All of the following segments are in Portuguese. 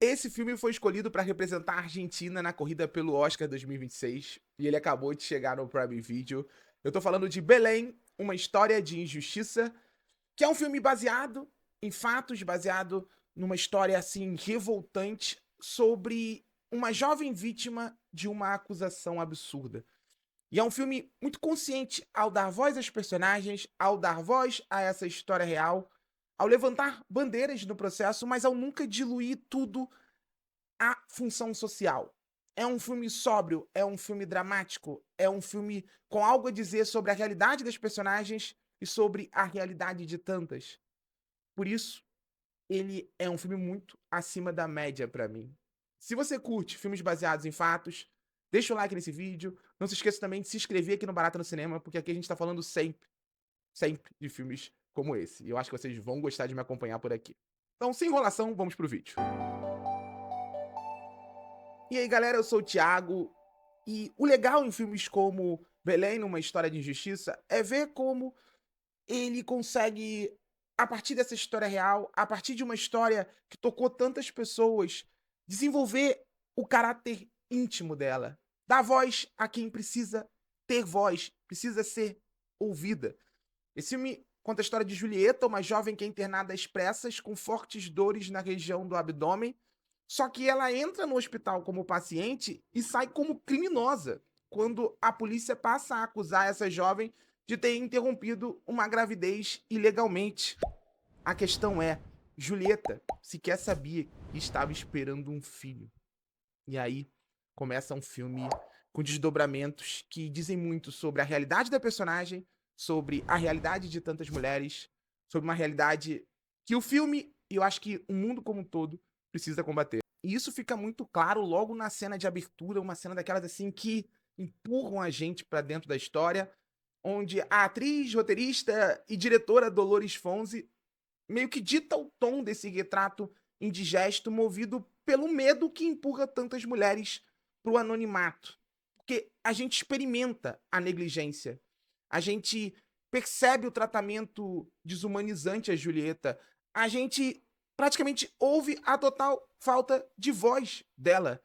esse filme foi escolhido para representar a Argentina na corrida pelo Oscar 2026 e ele acabou de chegar no Prime Video. Eu tô falando de Belém, uma história de injustiça, que é um filme baseado em fatos, baseado numa história assim revoltante sobre uma jovem vítima de uma acusação absurda. E é um filme muito consciente ao dar voz aos personagens, ao dar voz a essa história real, ao levantar bandeiras no processo, mas ao nunca diluir tudo à função social. É um filme sóbrio, é um filme dramático, é um filme com algo a dizer sobre a realidade das personagens e sobre a realidade de tantas. Por isso, ele é um filme muito acima da média pra mim. Se você curte filmes baseados em fatos, deixa o like nesse vídeo. Não se esqueça também de se inscrever aqui no Barata no Cinema, porque aqui a gente tá falando sempre, sempre de filmes como esse. E eu acho que vocês vão gostar de me acompanhar por aqui. Então, sem enrolação, vamos pro vídeo. E aí, galera, eu sou o Thiago. E o legal em filmes como Belém, numa história de injustiça, é ver como ele consegue, a partir dessa história real, a partir de uma história que tocou tantas pessoas, desenvolver o caráter íntimo dela. Dar voz a quem precisa ter voz, precisa ser ouvida. Esse filme conta a história de Julieta, uma jovem que é internada às pressas com fortes dores na região do abdômen. Só que ela entra no hospital como paciente e sai como criminosa quando a polícia passa a acusar essa jovem de ter interrompido uma gravidez ilegalmente. A questão é, Julieta sequer sabia que estava esperando um filho. E aí começa um filme com desdobramentos que dizem muito sobre a realidade da personagem, sobre a realidade de tantas mulheres, sobre uma realidade que o filme, e eu acho que o mundo como um todo, precisa combater. E isso fica muito claro logo na cena de abertura, uma cena daquelas assim que empurram a gente pra dentro da história, onde a atriz, roteirista e diretora Dolores Fonzi meio que dita o tom desse retrato indigesto movido pelo medo que empurra tantas mulheres pro anonimato. Porque a gente experimenta a negligência, a gente percebe o tratamento desumanizante a Julieta, a gente praticamente ouve a total falta de voz dela.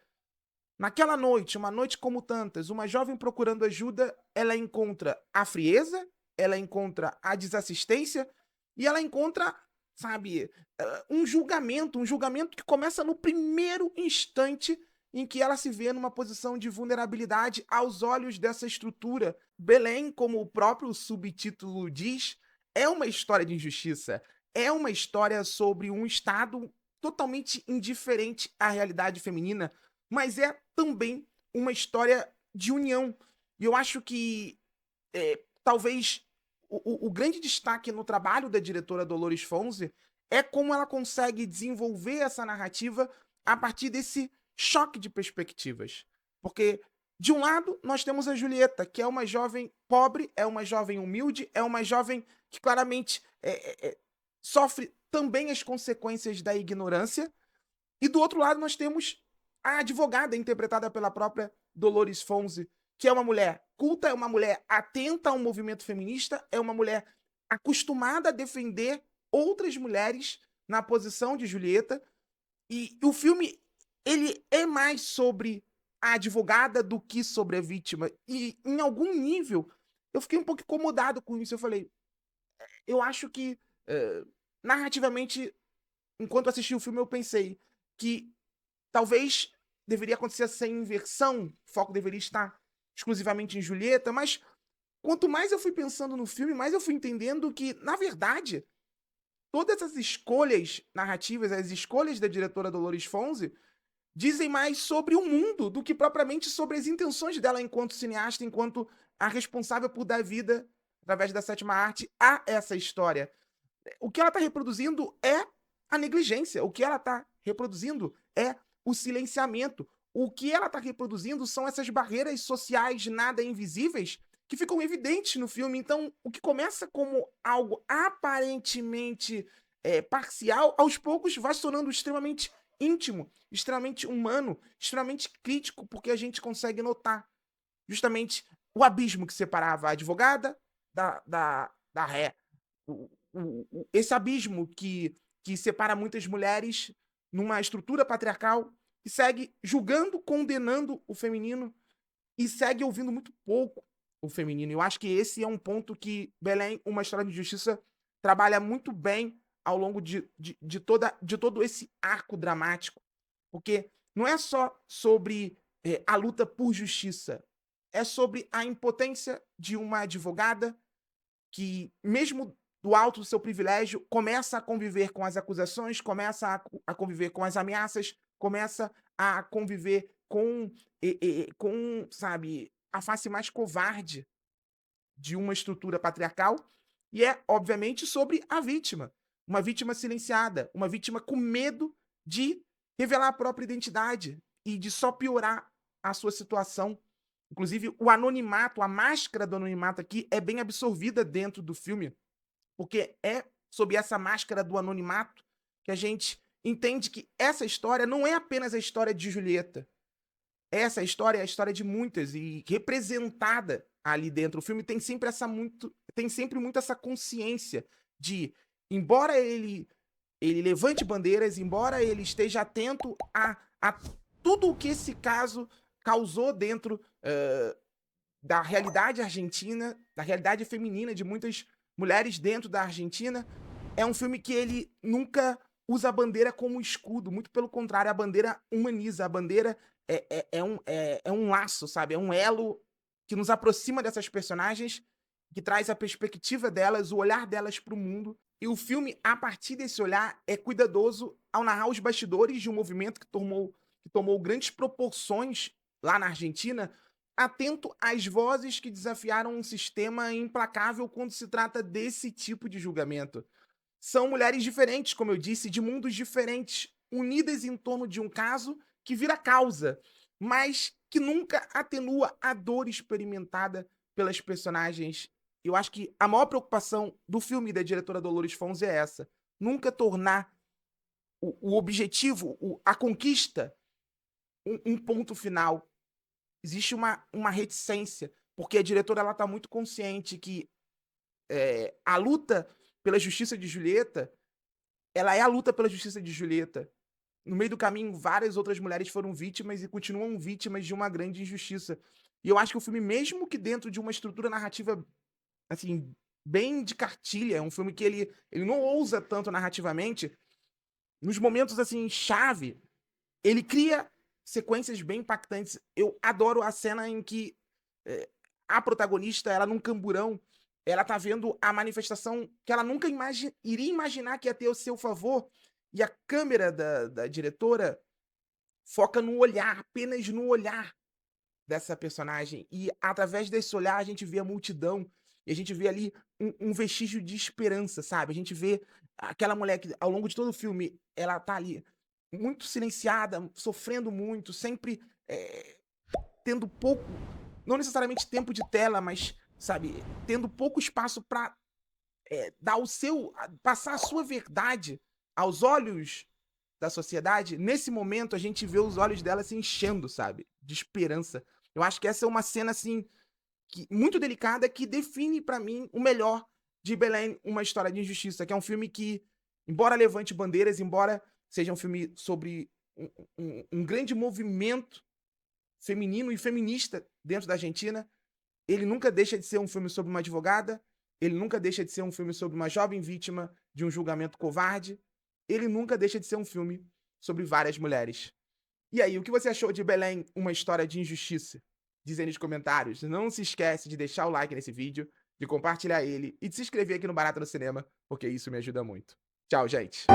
Naquela noite, uma noite como tantas, uma jovem procurando ajuda, ela encontra a frieza, ela encontra a desassistência e ela encontra, sabe, um julgamento que começa no primeiro instante em que ela se vê numa posição de vulnerabilidade aos olhos dessa estrutura. Belém, como o próprio subtítulo diz, é uma história de injustiça, é uma história sobre um Estado totalmente indiferente à realidade feminina, mas é também uma história de união. E eu acho que talvez o grande destaque no trabalho da diretora Dolores Fonzi é como ela consegue desenvolver essa narrativa a partir desse choque de perspectivas. Porque, de um lado, nós temos a Julieta, que é uma jovem pobre, é uma jovem humilde, é uma jovem que claramente sofre também as consequências da ignorância. E do outro lado, nós temos a advogada, interpretada pela própria Dolores Fonzi, que é uma mulher culta, é uma mulher atenta ao movimento feminista, é uma mulher acostumada a defender outras mulheres na posição de Julieta. E o filme, ele é mais sobre a advogada do que sobre a vítima. E em algum nível, eu fiquei um pouco incomodado com isso. Eu falei, eu acho que narrativamente, enquanto eu assisti o filme, eu pensei que talvez deveria acontecer essa inversão, o foco deveria estar exclusivamente em Julieta, mas quanto mais eu fui pensando no filme, mais eu fui entendendo que, na verdade, todas as escolhas narrativas, as escolhas da diretora Dolores Fonzi, dizem mais sobre o mundo do que propriamente sobre as intenções dela enquanto cineasta, enquanto a responsável por dar vida, através da sétima arte, a essa história. O que ela está reproduzindo é a negligência, o que ela está reproduzindo é o silenciamento, o que ela está reproduzindo são essas barreiras sociais nada invisíveis que ficam evidentes no filme. Então, o que começa como algo aparentemente parcial, aos poucos vai se tornando extremamente íntimo, extremamente humano, extremamente crítico, porque a gente consegue notar justamente o abismo que separava a advogada da ré. Esse abismo que separa muitas mulheres numa estrutura patriarcal, que segue julgando, condenando o feminino e segue ouvindo muito pouco o feminino. Eu acho que esse é um ponto que Belém, uma história de justiça, trabalha muito bem ao longo de todo esse arco dramático. Porque não é só sobre a luta por justiça, é sobre a impotência de uma advogada que, mesmo do alto do seu privilégio, começa a conviver com as acusações, começa a conviver com as ameaças, começa a conviver com, sabe, a face mais covarde de uma estrutura patriarcal, e é, obviamente, sobre a vítima. Uma vítima silenciada, uma vítima com medo de revelar a própria identidade e de só piorar a sua situação. Inclusive, o anonimato, a máscara do anonimato aqui é bem absorvida dentro do filme, porque é sob essa máscara do anonimato que a gente entende que essa história não é apenas a história de Julieta. Essa história é a história de muitas e representada ali dentro. O filme tem sempre muito essa consciência de, embora ele levante bandeiras, embora ele esteja atento a tudo o que esse caso causou dentro da realidade argentina, da realidade feminina de muitas mulheres dentro da Argentina, é um filme que ele nunca usa a bandeira como escudo, muito pelo contrário, a bandeira humaniza, a bandeira é um laço, sabe? É um elo que nos aproxima dessas personagens, que traz a perspectiva delas, o olhar delas para o mundo. E o filme, a partir desse olhar, é cuidadoso ao narrar os bastidores de um movimento que tomou grandes proporções lá na Argentina, atento às vozes que desafiaram um sistema implacável quando se trata desse tipo de julgamento. São mulheres diferentes, como eu disse, de mundos diferentes, unidas em torno de um caso que vira causa, mas que nunca atenua a dor experimentada pelas personagens. Eu acho que a maior preocupação do filme da diretora Dolores Fonzi é essa: nunca tornar o objetivo, a conquista, um ponto final. Existe uma reticência, porque a diretora ela tá muito consciente que a luta pela justiça de Julieta, ela é a luta pela justiça de Julieta. No meio do caminho, várias outras mulheres foram vítimas e continuam vítimas de uma grande injustiça. E eu acho que o filme, mesmo que dentro de uma estrutura narrativa, assim, bem de cartilha, é um filme que ele não ousa tanto narrativamente, nos momentos, assim, chave, ele cria sequências bem impactantes. Eu adoro a cena em que a protagonista, ela num camburão, ela tá vendo a manifestação que ela nunca iria imaginar que ia ter ao seu favor, e a câmera da diretora foca no olhar, apenas no olhar dessa personagem. E através desse olhar a gente vê a multidão, e a gente vê ali um vestígio de esperança, sabe? A gente vê aquela mulher que, ao longo de todo o filme, ela tá ali muito silenciada, sofrendo muito, sempre tendo pouco, não necessariamente tempo de tela, mas, sabe, tendo pouco espaço para passar a sua verdade aos olhos da sociedade. Nesse momento, a gente vê os olhos dela se enchendo, sabe, de esperança. Eu acho que essa é uma cena, assim, muito delicada, que define para mim o melhor de Belém, uma história de injustiça, que é um filme que, embora levante bandeiras, embora seja um filme sobre um grande movimento feminino e feminista dentro da Argentina, ele nunca deixa de ser um filme sobre uma advogada, ele nunca deixa de ser um filme sobre uma jovem vítima de um julgamento covarde, ele nunca deixa de ser um filme sobre várias mulheres. E aí, o que você achou de Belém, uma história de injustiça? Diz aí nos comentários. Não se esquece de deixar o like nesse vídeo, de compartilhar ele e de se inscrever aqui no Barata no Cinema, porque isso me ajuda muito. Tchau, gente!